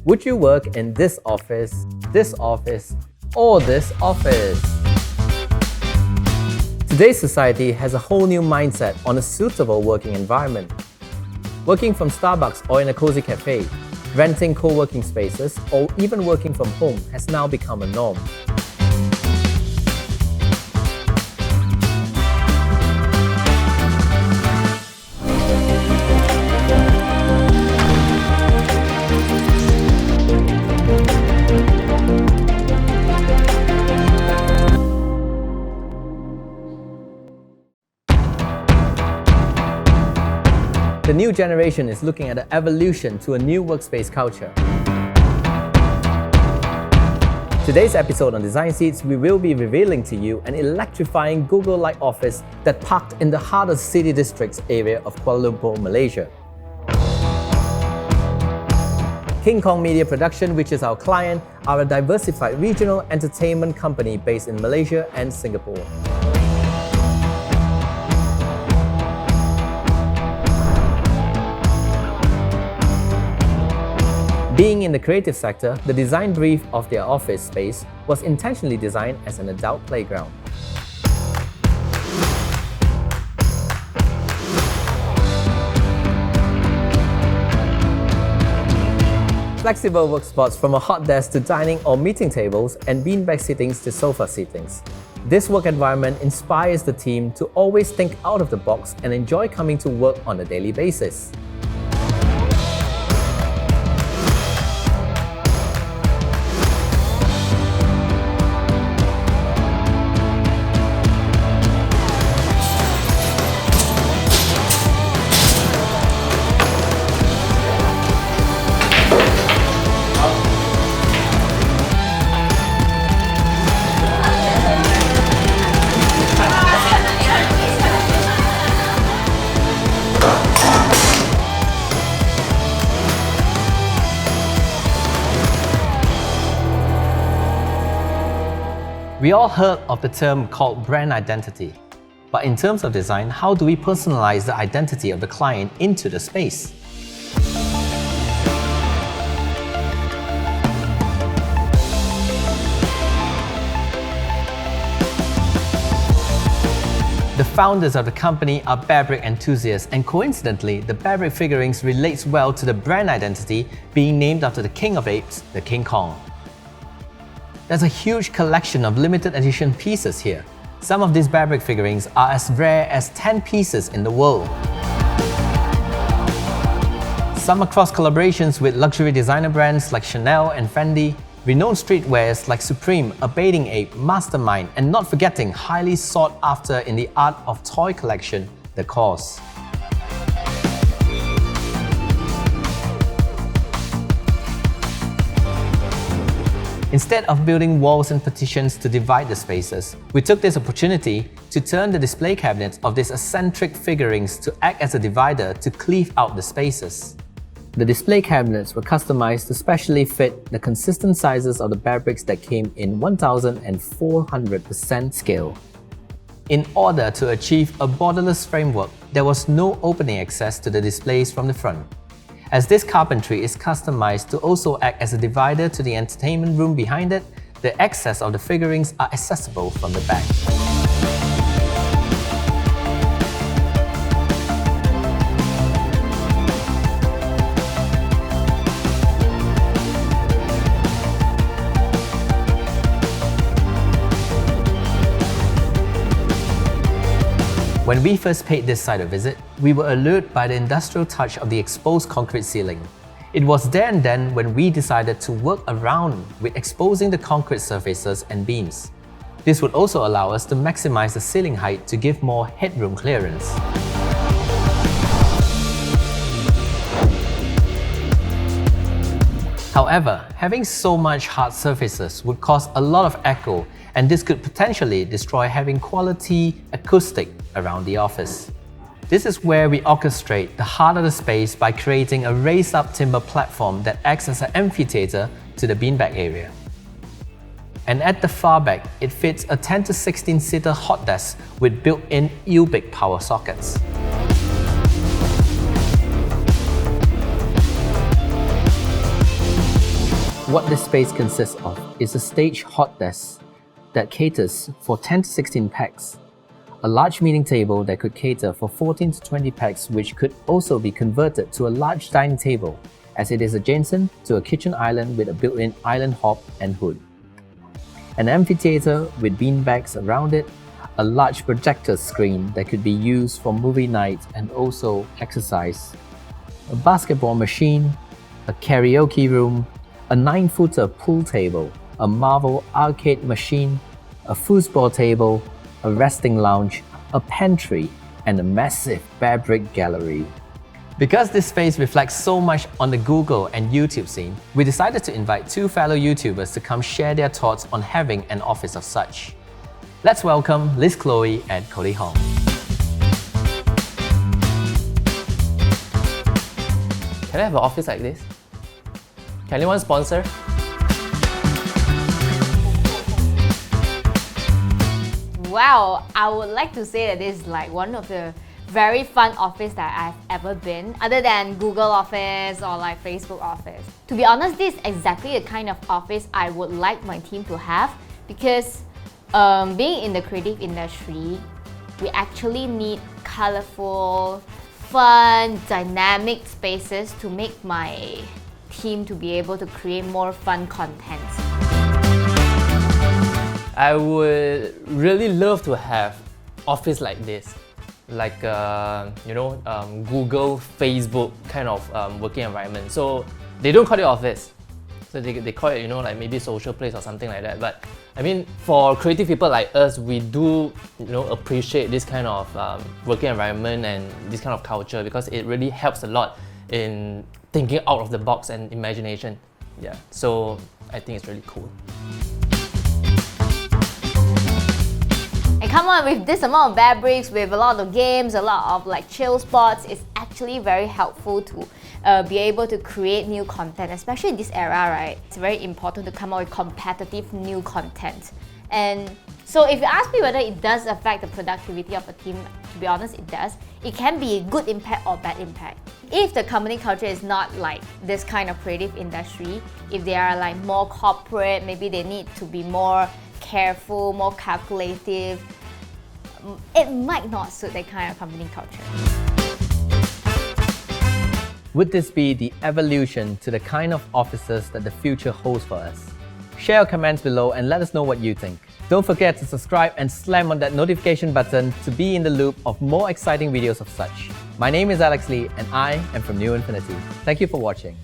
Would you work in this office, or this office? Today's society has a whole new mindset on a suitable working environment. Working from Starbucks or in a cozy cafe, renting co-working spaces, or even working from home has now become a norm. The new generation is looking at the evolution to a new workspace culture. Today's episode on Design Seats, we will be revealing to you an electrifying Google-like office that parked in the heart of the city districts area of Kuala Lumpur, Malaysia. King Kong Media Production, which is our client, are a diversified regional entertainment company based in Malaysia and Singapore. Being in the creative sector, the design brief of their office space was intentionally designed as an adult playground. Flexible work spots from a hot desk to dining or meeting tables and beanbag sittings to sofa sittings. This work environment inspires the team to always think out of the box and enjoy coming to work on a daily basis. We all heard of the term called brand identity. But in terms of design, how do we personalize the identity of the client into the space? The founders of the company are Bearbrick enthusiasts, and coincidentally, the Bearbrick figurines relates well to the brand identity being named after the king of apes, the King Kong. There's a huge collection of limited edition pieces here. Some of these Bearbrick figurines are as rare as 10 pieces in the world. Some across collaborations with luxury designer brands like Chanel and Fendi, renowned streetwears like Supreme, A Bathing Ape, Mastermind, and not forgetting highly sought after in the art of toy collection, the Cause. Instead of building walls and partitions to divide the spaces, we took this opportunity to turn the display cabinets of these eccentric figurines to act as a divider to cleave out the spaces. The display cabinets were customized to specially fit the consistent sizes of the Bearbricks that came in 1400% scale. In order to achieve a borderless framework, there was no opening access to the displays from the front. As this carpentry is customized to also act as a divider to the entertainment room behind it, the access of the figurines are accessible from the back. When we first paid this site a visit, we were allured by the industrial touch of the exposed concrete ceiling. It was there and then when we decided to work around with exposing the concrete surfaces and beams. This would also allow us to maximize the ceiling height to give more headroom clearance. However, having so much hard surfaces would cause a lot of echo, and this could potentially destroy having quality acoustic around the office. This is where we orchestrate the heart of the space by creating a raised-up timber platform that acts as an amphitheater to the beanbag area. And at the far back, it fits a 10 to 16-seater hot desk with built-in U-big power sockets. What this space consists of is a stage hot desk that caters for 10 to 16 packs, a large meeting table that could cater for 14 to 20 packs, which could also be converted to a large dining table as it is adjacent to a kitchen island with a built-in island hob and hood. An amphitheater with beanbags around it, a large projector screen that could be used for movie night and also exercise, a basketball machine, a karaoke room, a 9-footer pool table, a Marvel arcade machine, a foosball table, a resting lounge, a pantry, and a massive Bearbrick gallery. Because this space reflects so much on the Google and YouTube scene, we decided to invite two fellow YouTubers to come share their thoughts on having an office of such. Let's welcome Lizz Chloe and Cody Hong. Can I have an office like this? Can anyone sponsor? Wow, I would like to say that this is like one of the very fun office that I've ever been, other than Google Office or like Facebook Office. To be honest, this is exactly the kind of office I would like my team to have, because being in the creative industry, we actually need colorful, fun, dynamic spaces to make my team to be able to create more fun content. I would really love to have office like this, like Google, Facebook kind of working environment. So they don't call it office, so they call it like maybe social place or something like that. But I mean, for creative people like us, we do appreciate this kind of working environment and this kind of culture, because it really helps a lot in thinking out of the box and imagination. Yeah, so I think it's really cool. And come on, with this amount of Bearbricks, with a lot of games, a lot of like chill spots, it's actually very helpful to be able to create new content, especially in this era, right? It's very important to come up with competitive new content. And so if you ask me whether it does affect the productivity of a team, to be honest, it does. It can be a good impact or bad impact. If the company culture is not like this kind of creative industry, if they are like more corporate, maybe they need to be more careful, more calculative, it might not suit that kind of company culture. Would this be the evolution to the kind of offices that the future holds for us? Share your comments below and let us know what you think. Don't forget to subscribe and slam on that notification button to be in the loop of more exciting videos of such. My name is Alex Lee and I am from New Infinity. Thank you for watching.